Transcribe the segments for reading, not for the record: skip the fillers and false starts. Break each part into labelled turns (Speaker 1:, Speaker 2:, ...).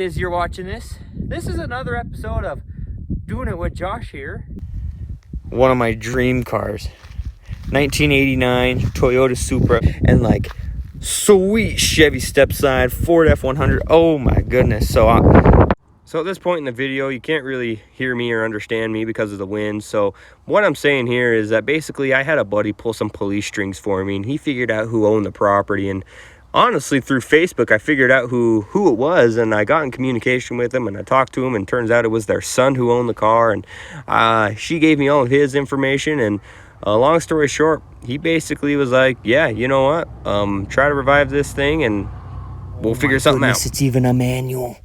Speaker 1: As you're watching this is another episode of Doing It with Josh here. One of my dream cars, 1989 Toyota Supra, and like sweet Chevy stepside, Ford F100. Oh my goodness. So at this point in the video, you can't really hear me or understand me because of the wind. So what I'm saying here is that basically I had a buddy pull some police strings for me, and he figured out who owned the property. And honestly, through Facebook, I figured out who it was, and I got in communication with him, and I talked to him, and turns out it was their son who owned the car. And she gave me all of his information, and long story short, he basically was like, yeah, you know what, try to revive this thing and we'll figure something out. It's even a manual.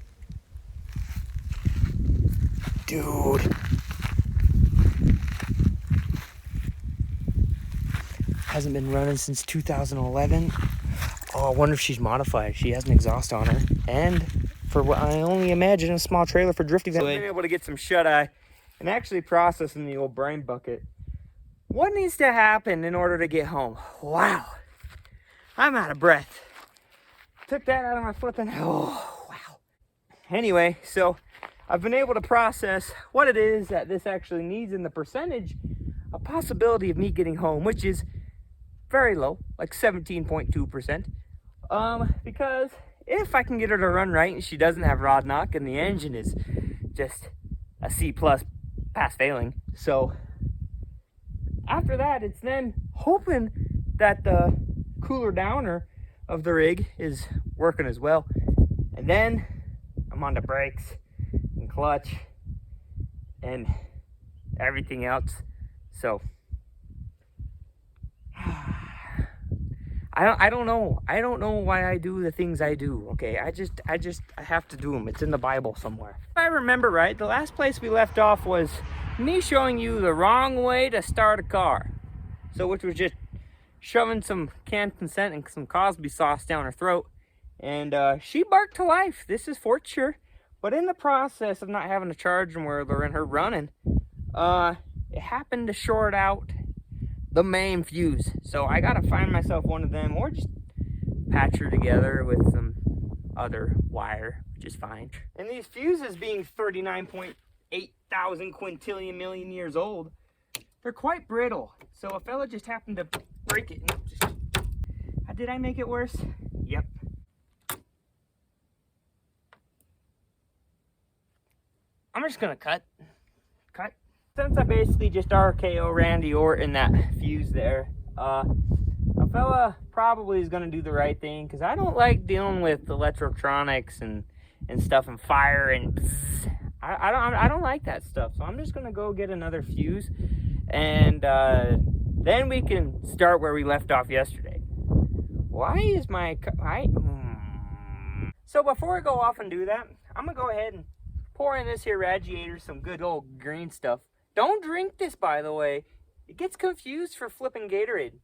Speaker 1: Dude. Hasn't been running since 2011. Oh, I wonder if she's modified. She has an exhaust on her. And for what I only imagine, a small trailer for drifting. So I've been able to get some shut-eye and actually processing the old brain bucket. What needs to happen in order to get home? Wow. I'm out of breath. Took that out of my flipping. Oh, wow. Anyway, so I've been able to process what it is that this actually needs and the percentage, a possibility of me getting home, which is very low, like 17.2%. Because if I can get her to run right and she doesn't have rod knock and the engine is just a C+ pass failing. So after that, it's then hoping that the cooler downer of the rig is working as well. And then I'm on the brakes and clutch and everything else. So I don't know why I do the things I do. Okay, I have to do them. It's in the Bible somewhere. If I remember right, the last place we left off was me showing you the wrong way to start a car. So which was just shoving some canned consent and some Cosby sauce down her throat. And she barked to life. This is for sure. But in the process of not having a charger whirler and her running, it happened to short out the main fuse. So I gotta find myself one of them, or just patch her together with some other wire, which is fine. And these fuses being 39.8 thousand quintillion million years old, they're quite brittle. So a fella just happened to break it. And did I make it worse? Yep. I'm just gonna cut. Since I basically just RKO Randy Orton that fuse there, a fella probably is gonna do the right thing, because I don't like dealing with electronics and stuff and fire and bzz. I don't like that stuff. So I'm just gonna go get another fuse, and then we can start where we left off yesterday. Why is my So before I go off and do that, I'm gonna go ahead and pour in this here radiator some good old green stuff. Don't drink this, by the way. It gets confused for flipping Gatorade.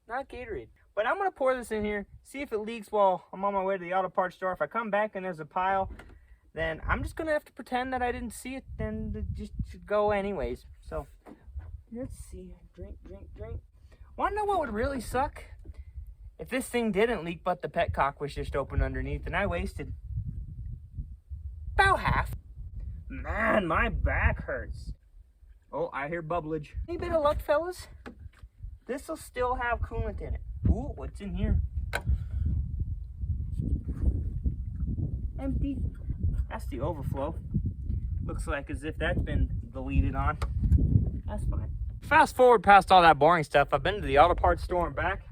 Speaker 1: Not Gatorade. But I'm going to pour this in here, see if it leaks while I'm on my way to the auto parts store. If I come back and there's a pile, then I'm just going to have to pretend that I didn't see it, and it just should go anyways. So, let's see. Drink. Want to know what would really suck? If this thing didn't leak, but the petcock was just open underneath, and I wasted about half. Man, my back hurts. Oh, I hear bubblage. Any bit of luck, fellas? This'll still have coolant in it. Ooh, what's in here? Empty. That's the overflow. Looks like as if that's been deleted on. That's fine. Fast forward past all that boring stuff. I've been to the auto parts store and back.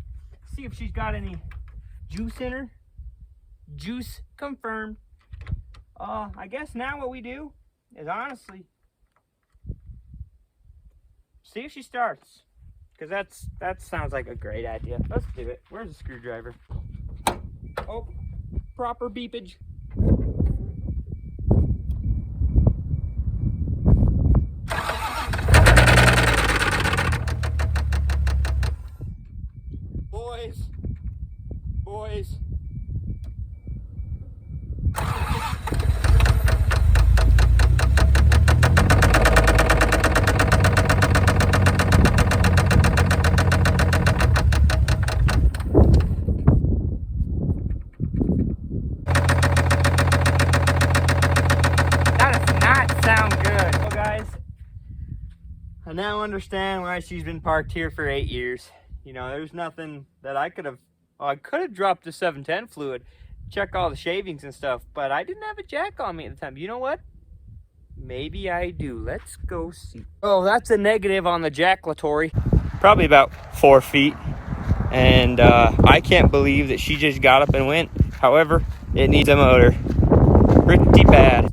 Speaker 1: See if she's got any juice in her. Juice confirmed. I guess now what we do is honestly see if she starts, because that sounds like a great idea. Let's do it. Where's the screwdriver? Oh, proper beepage. Boys. I now understand why she's been parked here for 8 years. You know, there's nothing that I could have... Oh, I could have dropped the 710 fluid, check all the shavings and stuff, but I didn't have a jack on me at the time. You know what? Maybe I do. Let's go see. Oh, that's a negative on the jacklatory. Probably about 4 feet. And I can't believe that she just got up and went. However, it needs a motor. Pretty bad.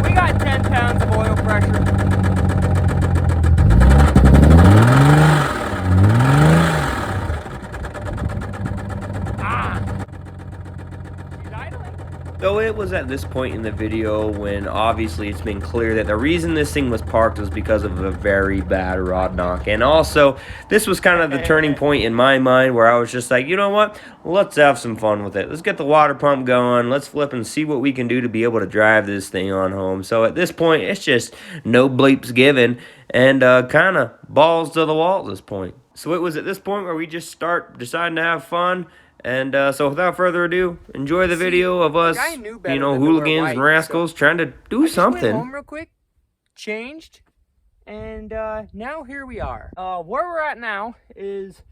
Speaker 1: We got 10 pounds of oil pressure.
Speaker 2: So it was at this point in the video when obviously it's been clear that the reason this thing was parked was because of a very bad rod knock. And also, this was kind of the turning point in my mind where I was just like, you know what? Let's have some fun with it. Let's get the water pump going. Let's flip and see what we can do to be able to drive this thing on home. So at this point, it's just no bleeps given and kind of balls to the wall at this point. So it was at this point where we just deciding to have fun. And so without further ado, enjoy the video of us, you know, hooligans and rascals trying to do something.
Speaker 1: Went home real quick, changed, and now here we are. Where we're at now is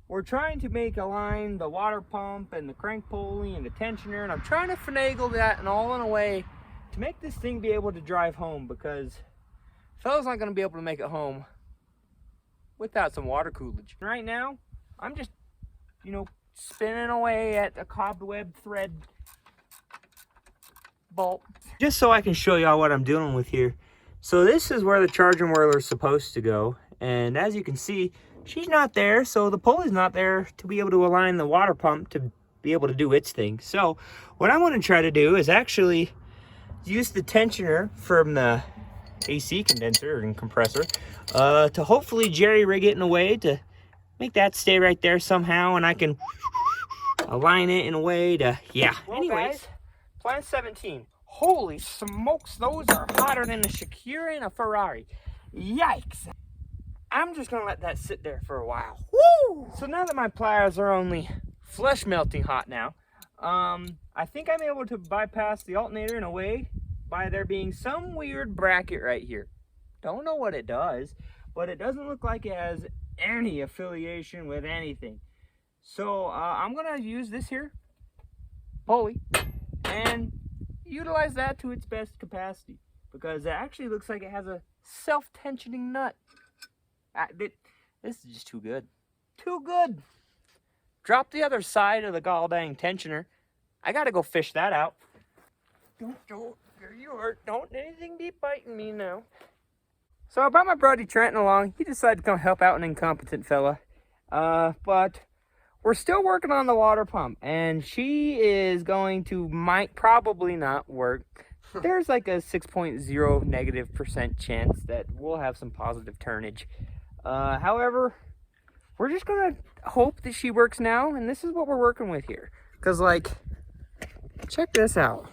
Speaker 1: we're trying to make align the water pump and the crank pulley and the tensioner, and I'm trying to finagle that and all in a way to make this thing be able to drive home, because fella's not going to be able to make it home without some water coolage. Right now, I'm just, you know, spinning away at a cobweb thread bolt. Just so I can show y'all what I'm dealing with here. So this is where the charging whirler is supposed to go. And as you can see, she's not there. So the pulley's not there to be able to align the water pump to be able to do its thing. So what I want to try to do is actually use the tensioner from the AC condenser and compressor to hopefully jerry-rig it in a way to make that stay right there somehow, and I can align it in a way to, yeah. Well, anyways, guys, plan 17. Holy smokes, those are hotter than a Shakira and a Ferrari. Yikes. I'm just gonna let that sit there for a while. Woo! So now that my pliers are only flesh melting hot now, I think I'm able to bypass the alternator in a way by there being some weird bracket right here. Don't know what it does, but it doesn't look like it has any affiliation with anything. So I'm gonna use this here pulley and utilize that to its best capacity, because it actually looks like it has a self-tensioning nut. This is just too good. Too good. Drop the other side of the gall dang tensioner. I gotta go fish that out. Don't anything be biting me now. So I brought my buddy Trenton along. He decided to come help out an incompetent fella. But we're still working on the water pump, and she is going to probably not work. There's like a 6.0 negative % chance that we'll have some positive turnage. However, we're just gonna hope that she works now, and this is what we're working with here. Cause like, check this out.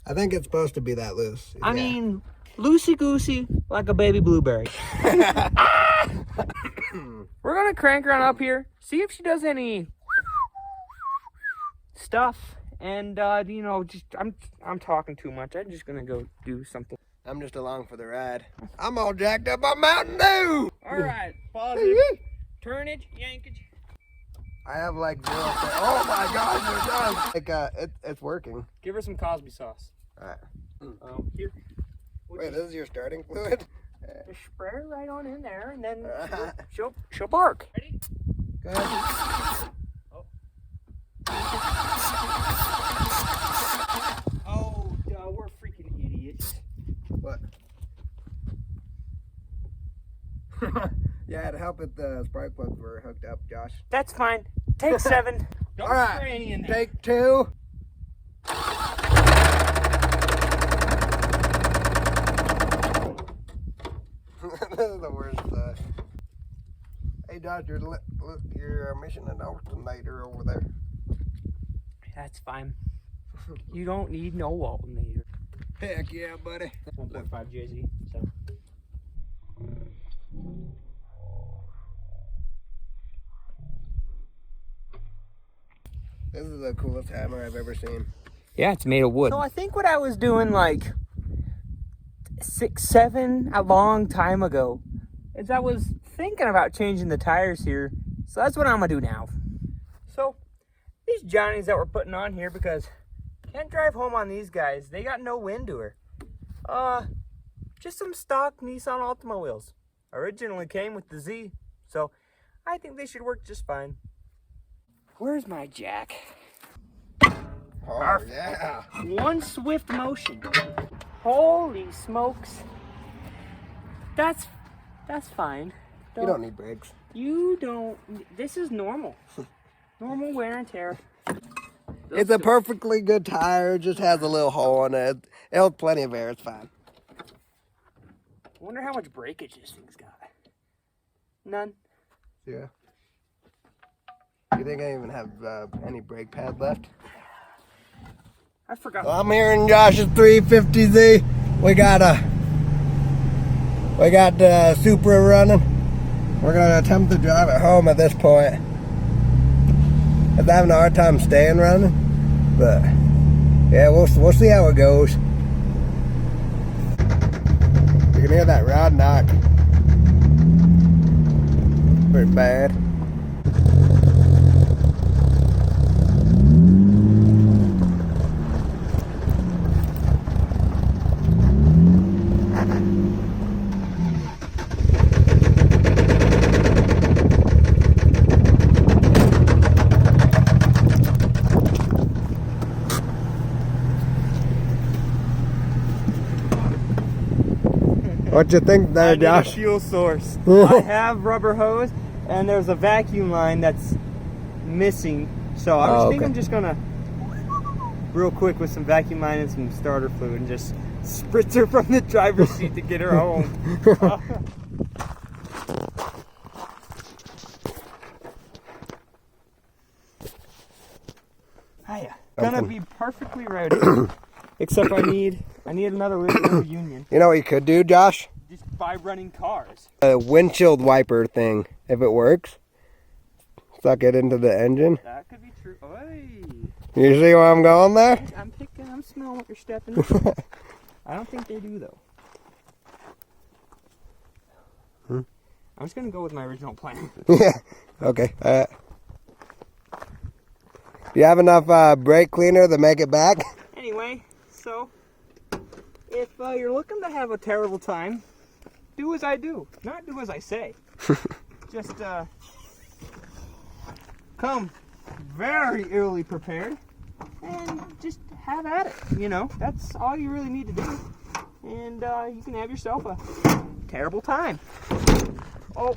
Speaker 3: I think it's supposed to be that loose.
Speaker 1: I mean, loosey-goosey like a baby blueberry. We're gonna crank her on up here, see if she does any stuff, and you know, just I'm talking too much. I'm just gonna go do something.
Speaker 3: I'm just along for the ride. I'm all jacked up on Mountain Dew.
Speaker 1: All right, positive turnage, yankage.
Speaker 3: I have like 0. Oh my gosh, it does. Like it's working.
Speaker 1: Give her some Cosby sauce.
Speaker 3: All right.
Speaker 1: Here.
Speaker 3: Wait, this is your starting fluid?
Speaker 1: Just spray her right on in there, and then she'll bark. Ready?
Speaker 3: Go ahead.
Speaker 1: Oh, we're freaking idiots.
Speaker 3: What? Yeah, to help with the spark plugs were hooked up, Josh.
Speaker 1: That's fine. Take 7. Don't
Speaker 3: All right,
Speaker 1: spray any in there.
Speaker 3: Take 2. This is the worst. Hey, Josh, your mission alternator over there.
Speaker 1: That's fine. You don't need no alternator.
Speaker 3: Heck yeah, buddy.
Speaker 1: 1.5 JZ. So.
Speaker 3: This is the coolest hammer I've ever seen.
Speaker 1: Yeah, it's made of wood. So I think what I was doing like 6, 7, a long time ago is I was thinking about changing the tires here. So that's what I'm gonna do now. So these Johnnies that we're putting on here, because can't drive home on these guys. They got no wind to her. Just some stock Nissan Altima wheels. Originally came with the Z, so I think they should work just fine. Where's my jack?
Speaker 3: Oh,
Speaker 1: Perfect.
Speaker 3: yeah.
Speaker 1: One swift motion. Holy smokes. That's fine.
Speaker 3: You don't need brakes.
Speaker 1: You don't. This is normal. Normal wear and tear.
Speaker 3: It's a perfectly good tire. It just has a little hole in it. It holds plenty of air. It's fine.
Speaker 1: I wonder how much breakage this thing's got. None.
Speaker 3: Yeah. You think I even have any brake pad left?
Speaker 1: I forgot.
Speaker 3: Well, I'm here in Josh's 350Z. We got the Supra running. We're gonna attempt to drive it home at this point. I'm having a hard time staying running, but yeah, we'll see how it goes. You can hear that rod knock. Pretty bad. What you think there, Josh?
Speaker 1: I need a fuel source. I have rubber hose, and there's a vacuum line that's missing. So I think I'm just gonna, real quick with some vacuum line and some starter fluid, and just spritz her from the driver's seat to get her home. Hiya. Gonna be perfectly ready. Except I need another little union.
Speaker 3: You know what you could do, Josh?
Speaker 1: Just by running cars.
Speaker 3: A windshield wiper thing, if it works. Suck it into the engine.
Speaker 1: That could be true. Oy.
Speaker 3: You see where I'm going there?
Speaker 1: I'm smelling what you're stepping into. I don't think they do though. I'm just gonna go with my original plan.
Speaker 3: Yeah. Okay. Do you have enough brake cleaner to make it back?
Speaker 1: Anyway, so if you're looking to have a terrible time, do as I do, not do as I say. Just come very early prepared and just have at it. You know, that's all you really need to do, and you can have yourself a terrible time. Oh,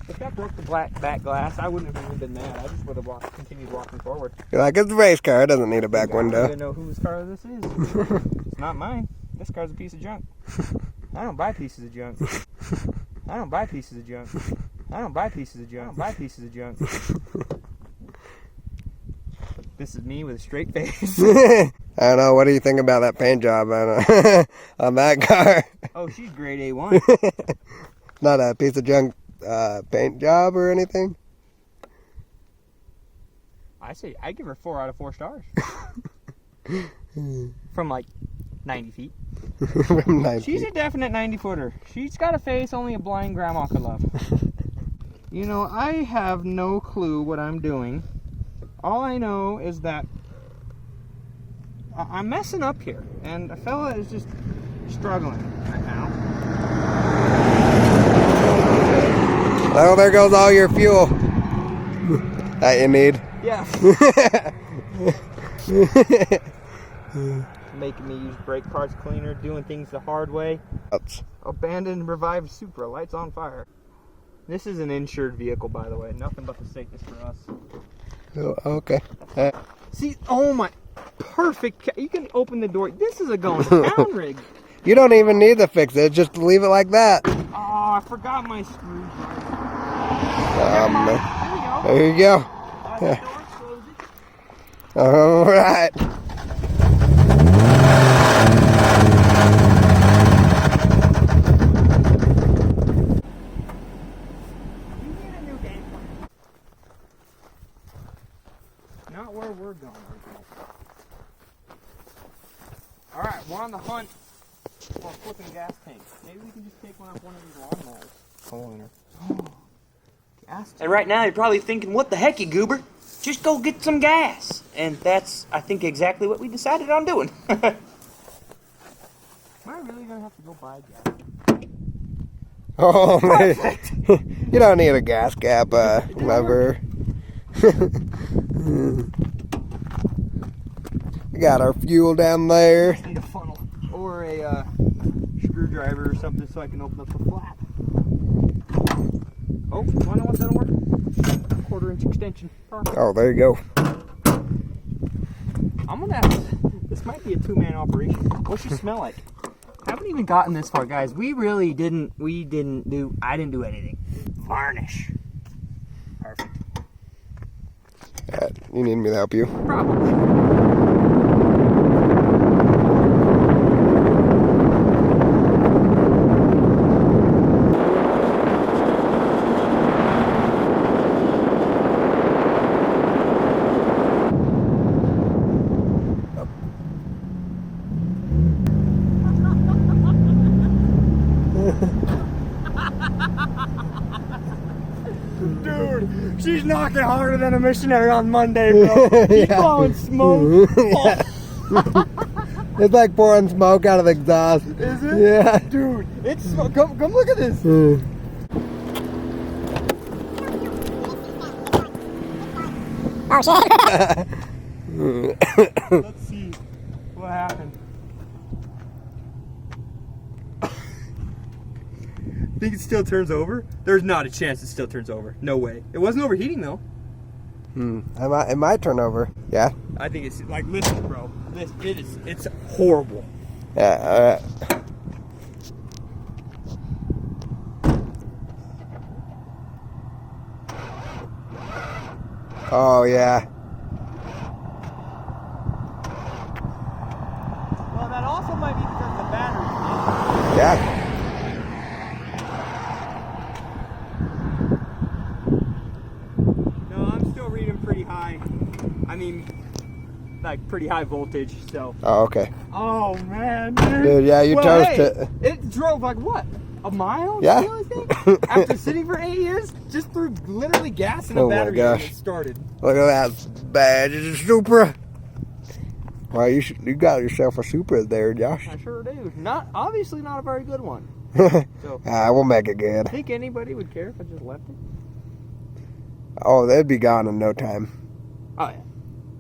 Speaker 1: if that broke the back glass, I wouldn't have even been mad. I just would have continued walking forward.
Speaker 3: You're like, it's a race car. It doesn't need a back window.
Speaker 1: I don't even know whose car this is. It's not mine. This car's a piece of junk. I don't buy pieces of junk. I don't buy pieces of junk. I don't buy pieces of junk. I buy pieces of junk. This is me with a straight face.
Speaker 3: I don't know. What do you think about that paint job on that car?
Speaker 1: Oh, she's grade A1.
Speaker 3: Not a piece of junk paint job or anything?
Speaker 1: I say I give her 4 out of 4 stars. From like 90 feet.
Speaker 3: From 90
Speaker 1: She's
Speaker 3: feet.
Speaker 1: a definite 90-footer. She's got a face only a blind grandma could love. You know, I have no clue what I'm doing. All I know is that I'm messing up here, and a fella is just struggling right now.
Speaker 3: Oh, there goes all your fuel that you need.
Speaker 1: Yeah. Making me use brake parts cleaner, doing things the hard way.
Speaker 3: Oops.
Speaker 1: Abandoned revived Supra, lights on fire. This is an insured vehicle, by the way. Nothing but the safest for us.
Speaker 3: Oh, okay.
Speaker 1: See, oh my, perfect. You can open the door. This is a going to town rig.
Speaker 3: You don't even need to fix it. Just leave it like that.
Speaker 1: Oh, I forgot my screwdriver.
Speaker 3: There you go.
Speaker 1: The door, close it.
Speaker 3: All right.
Speaker 1: You need a new game plan. Not where we're going right now. All right, we're on the hunt for flipping gas tanks. Maybe we can just take one off one of these lawnmowers. Gas tank. And right now you're probably thinking, what the heck, you goober? Just go get some gas. And that's, I think, exactly what we decided on doing. Am I really gonna have to go buy gas?
Speaker 3: Oh man, you don't need a gas cap lever. We got our fuel down there.
Speaker 1: Just need a funnel or a screwdriver or something so I can open up the flap. Oh, I know what that'll work. 1/4-inch extension. Perfect.
Speaker 3: Oh, there you go.
Speaker 1: I'm gonna have to, this might be a 2-man operation. What's she smell like? Haven't even gotten this far, guys. We really didn't. I didn't do anything. Varnish. Perfect.
Speaker 3: You need me to help you?
Speaker 1: Probably. Dude, she's knocking harder than a missionary on Monday, bro. She's blowing smoke.
Speaker 3: It's like pouring smoke out of the exhaust.
Speaker 1: Is it?
Speaker 3: Yeah.
Speaker 1: Dude, it's smoke. Come look at this.
Speaker 3: Oh shit.
Speaker 1: Let's see what happened. Think it still turns over? There's not a chance it still turns over. No way. It wasn't overheating though.
Speaker 3: It might turn over. Yeah.
Speaker 1: I think it's like, listen, bro. It's horrible.
Speaker 3: Yeah. Oh yeah.
Speaker 1: Well, that also might be because the battery's dead.
Speaker 3: Yeah.
Speaker 1: Pretty high. I mean, like pretty high voltage. So.
Speaker 3: Oh, okay.
Speaker 1: Oh man,
Speaker 3: dude, yeah, you toast it.
Speaker 1: It drove like what? A mile?
Speaker 3: Yeah.
Speaker 1: After sitting for 8 years, just threw literally gas in a battery and it started.
Speaker 3: Look at that badge. It's a Supra. Well, you got yourself a Supra there, Josh.
Speaker 1: I sure do. Obviously not a very good one. So,
Speaker 3: we'll make it good.
Speaker 1: Think anybody would care if I just left it?
Speaker 3: Oh, they'd be gone in no time.
Speaker 1: Oh yeah.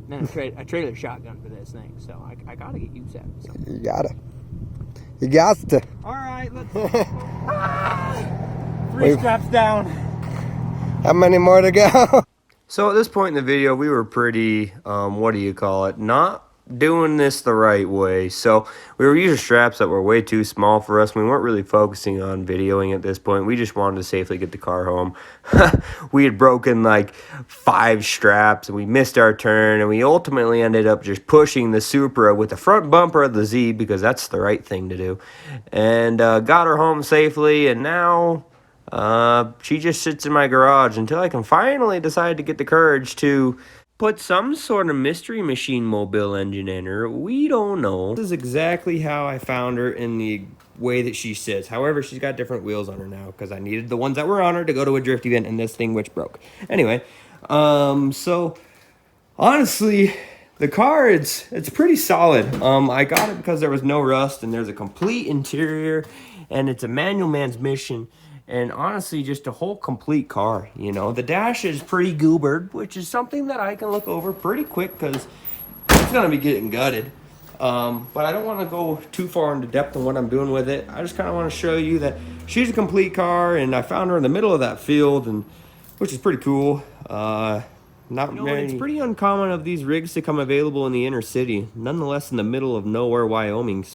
Speaker 1: Then I traded a shotgun for this thing, so I gotta get used to it. So.
Speaker 3: You gotta. You got to.
Speaker 1: All right, let's. 3 straps down.
Speaker 3: How many more to go?
Speaker 2: So at this point in the video, we were pretty, not doing this the right way. So we were using straps that were way too small for us. We weren't really focusing on videoing at this point. We just wanted to safely get the car home. We had broken like 5 straps and we missed our turn, and we ultimately ended up just pushing the Supra with the front bumper of the Z, because that's the right thing to do, and got her home safely. And now she just sits in my garage until I can finally decide to get the courage to put some sort of mystery machine mobile engine in her. We don't know. This is exactly how I found her in the way that she sits. However, she's got different wheels on her now because I needed the ones that were on her to go to a drift event, and this thing which broke. Anyway, so honestly, the car, it's pretty solid. I got it because there was no rust and there's a complete interior, and it's a manual man's mission. And honestly, just a whole complete car, you know. The dash is pretty goobered, which is something that I can look over pretty quick because it's going to be getting gutted. But I don't want to go too far into depth on what I'm doing with it. I just kind of want to show you that she's a complete car, and I found her in the middle of that field, and which is pretty cool. It's pretty uncommon of these rigs to come available in the inner city, nonetheless in the middle of nowhere, Wyoming.